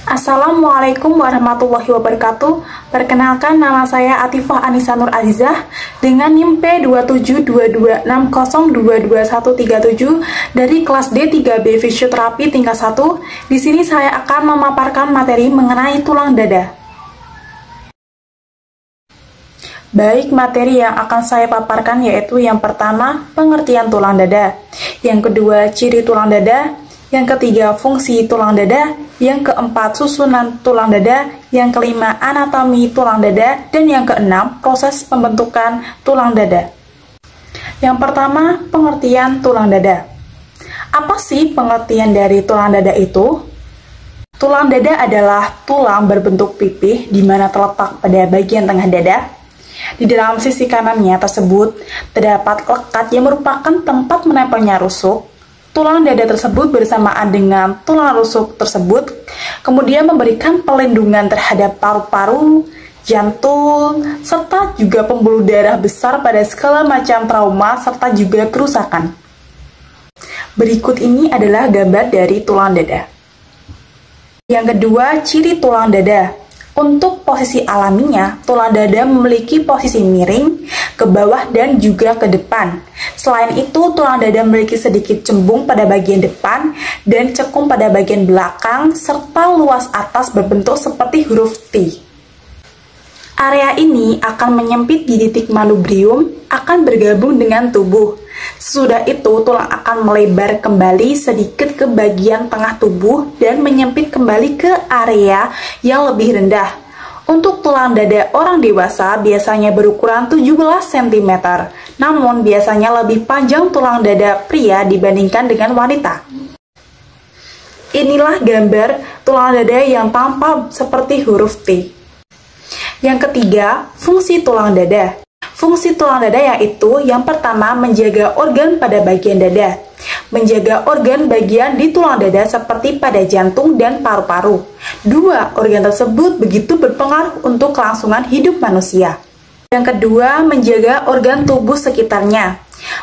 Assalamualaikum warahmatullahi wabarakatuh. Perkenalkan, nama saya Atifah Anissa Nur Azizah dengan NIM P27226022137 dari kelas D3B Fisioterapi tingkat 1. Di sini saya akan memaparkan materi mengenai tulang dada. Baik, materi yang akan saya paparkan yaitu yang pertama, pengertian tulang dada. Yang kedua, ciri tulang dada. Yang ketiga, fungsi tulang dada. Yang keempat, susunan tulang dada. Yang kelima, anatomi tulang dada. Dan yang keenam, proses pembentukan tulang dada. Yang pertama, pengertian tulang dada. Apa sih pengertian dari tulang dada itu? Tulang dada adalah tulang berbentuk pipih di mana terletak pada bagian tengah dada. Di dalam sisi kanannya tersebut terdapat lekat yang merupakan tempat menempelnya rusuk. Tulang dada tersebut bersamaan dengan tulang rusuk tersebut kemudian memberikan pelindungan terhadap paru-paru, jantung, serta juga pembuluh darah besar pada segala macam trauma serta juga kerusakan. Berikut ini adalah gambar dari tulang dada. Yang kedua, ciri tulang dada. Untuk posisi alaminya, tulang dada memiliki posisi miring, ke bawah dan juga ke depan. Selain itu, tulang dada memiliki sedikit cembung pada bagian depan dan cekung pada bagian belakang, serta luas atas berbentuk seperti huruf T. Area ini akan menyempit di titik manubrium, akan bergabung dengan tubuh. Sesudah itu, tulang akan melebar kembali sedikit ke bagian tengah tubuh dan menyempit kembali ke area yang lebih rendah. Untuk tulang dada orang dewasa biasanya berukuran 17 cm, namun biasanya lebih panjang tulang dada pria dibandingkan dengan wanita. Inilah gambar tulang dada yang tampak seperti huruf T. Yang ketiga, fungsi tulang dada. Fungsi tulang dada yaitu yang pertama, menjaga organ pada bagian dada. Menjaga organ bagian di tulang dada seperti pada jantung dan paru-paru. Dua organ tersebut begitu berpengaruh untuk kelangsungan hidup manusia. Yang kedua, menjaga organ tubuh sekitarnya.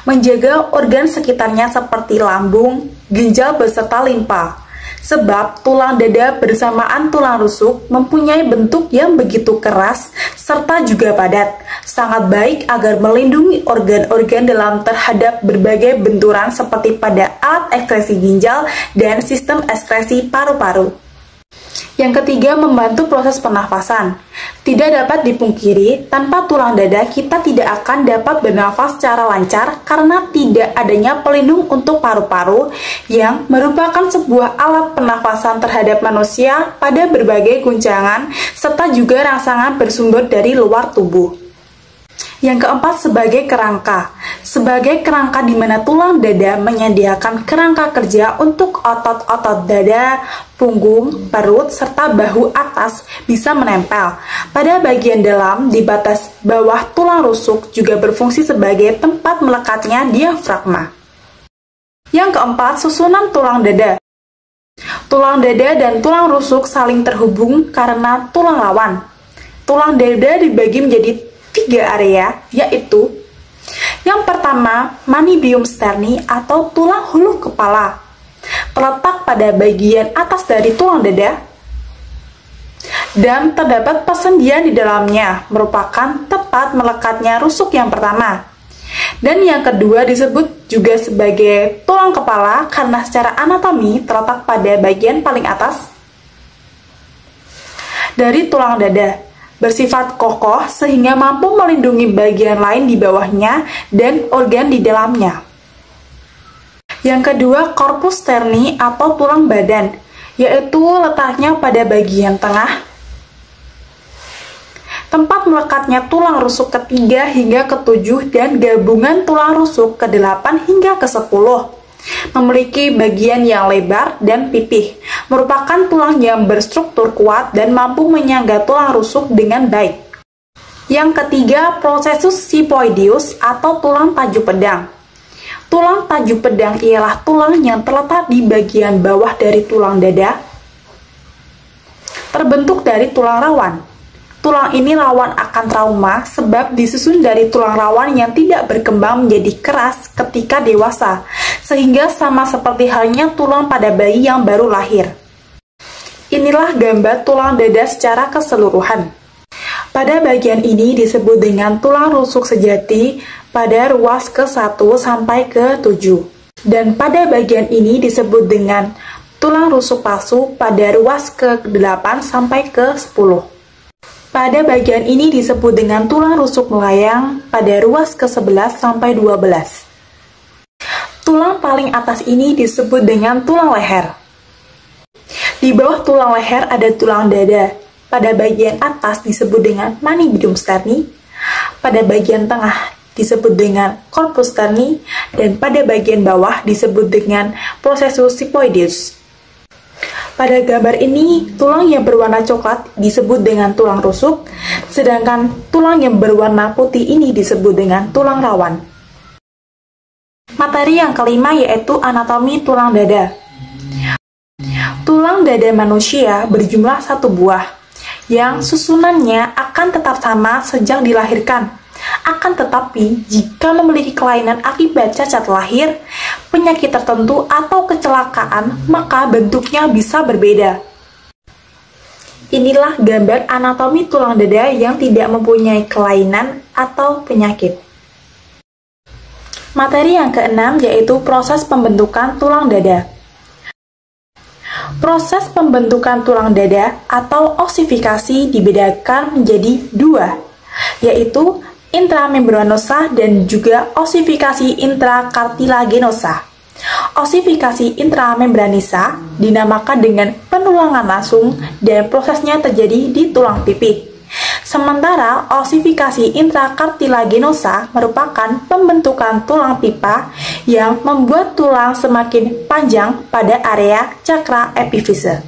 Menjaga organ sekitarnya seperti lambung, ginjal beserta limpa. Sebab tulang dada bersamaan tulang rusuk mempunyai bentuk yang begitu keras serta juga padat, sangat baik agar melindungi organ-organ dalam terhadap berbagai benturan seperti pada alat ekskresi ginjal dan sistem ekskresi paru-paru. Yang ketiga, membantu proses pernafasan. Tidak dapat dipungkiri, tanpa tulang dada kita tidak akan dapat bernafas secara lancar karena tidak adanya pelindung untuk paru-paru yang merupakan sebuah alat pernafasan terhadap manusia pada berbagai guncangan serta juga rangsangan bersumber dari luar tubuh. Yang keempat, sebagai kerangka. Sebagai kerangka di mana tulang dada menyediakan kerangka kerja untuk otot-otot dada, punggung, perut, serta bahu atas bisa menempel. Pada bagian dalam, di batas bawah tulang rusuk juga berfungsi sebagai tempat melekatnya diafragma. Yang keempat, susunan tulang dada. Tulang dada dan tulang rusuk saling terhubung karena tulang rawan. Tulang dada dibagi menjadi 3 area, yaitu yang pertama, manubrium sterni atau tulang hulu kepala, terletak pada bagian atas dari tulang dada dan terdapat persendian di dalamnya, merupakan tempat melekatnya rusuk yang pertama. Dan yang kedua disebut juga sebagai tulang kepala karena secara anatomi terletak pada bagian paling atas dari tulang dada, bersifat kokoh sehingga mampu melindungi bagian lain di bawahnya dan organ di dalamnya. Yang kedua, corpus sterni atau tulang badan, yaitu letaknya pada bagian tengah, tempat melekatnya tulang rusuk ke-3 hingga ke-7 dan gabungan tulang rusuk ke-8 hingga ke-10. Memiliki bagian yang lebar dan pipih, merupakan tulang yang berstruktur kuat dan mampu menyangga tulang rusuk dengan baik. Yang ketiga, processus siphoideus atau tulang taju pedang. Tulang taju pedang ialah tulang yang terletak di bagian bawah dari tulang dada, terbentuk dari tulang rawan. Tulang ini rawan akan trauma sebab disusun dari tulang rawan yang tidak berkembang menjadi keras ketika dewasa, sehingga sama seperti halnya tulang pada bayi yang baru lahir. Inilah gambar tulang dada secara keseluruhan. Pada bagian ini disebut dengan tulang rusuk sejati pada ruas ke-1 sampai ke-7. Dan pada bagian ini disebut dengan tulang rusuk palsu pada ruas ke-8 sampai ke-10. Pada bagian ini disebut dengan tulang rusuk melayang pada ruas ke-11 sampai 12. Tulang paling atas ini disebut dengan tulang leher. Di bawah tulang leher ada tulang dada. Pada bagian atas disebut dengan manicurium sterni, pada bagian tengah disebut dengan corpus sterni, dan pada bagian bawah disebut dengan processus sigmoideus. Pada gambar ini, tulang yang berwarna coklat disebut dengan tulang rusuk, sedangkan tulang yang berwarna putih ini disebut dengan tulang rawan. Materi yang kelima yaitu anatomi tulang dada. Tulang dada manusia berjumlah 1 buah, yang susunannya akan tetap sama sejak dilahirkan. Akan tetapi, jika memiliki kelainan akibat cacat lahir, penyakit tertentu atau kecelakaan, maka bentuknya bisa berbeda. Inilah gambar anatomi tulang dada yang tidak mempunyai kelainan atau penyakit. Materi yang keenam yaitu proses pembentukan tulang dada. Proses pembentukan tulang dada atau ossifikasi dibedakan menjadi 2, yaitu intramembranosa dan juga ossifikasi intrakartilagenosa. Ossifikasi intramembranisa dinamakan dengan penulangan langsung dan prosesnya terjadi di tulang pipi. Sementara ossifikasi intrakartilagenosa merupakan pembentukan tulang pipa yang membuat tulang semakin panjang pada area cakra epifise.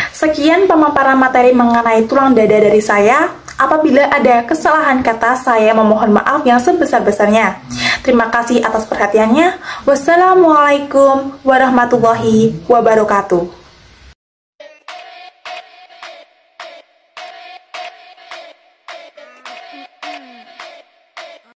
Sekian pemaparan materi mengenai tulang dada dari saya. Apabila ada kesalahan kata, saya memohon maaf yang sebesar-besarnya. Terima kasih atas perhatiannya. Wassalamualaikum warahmatullahi wabarakatuh.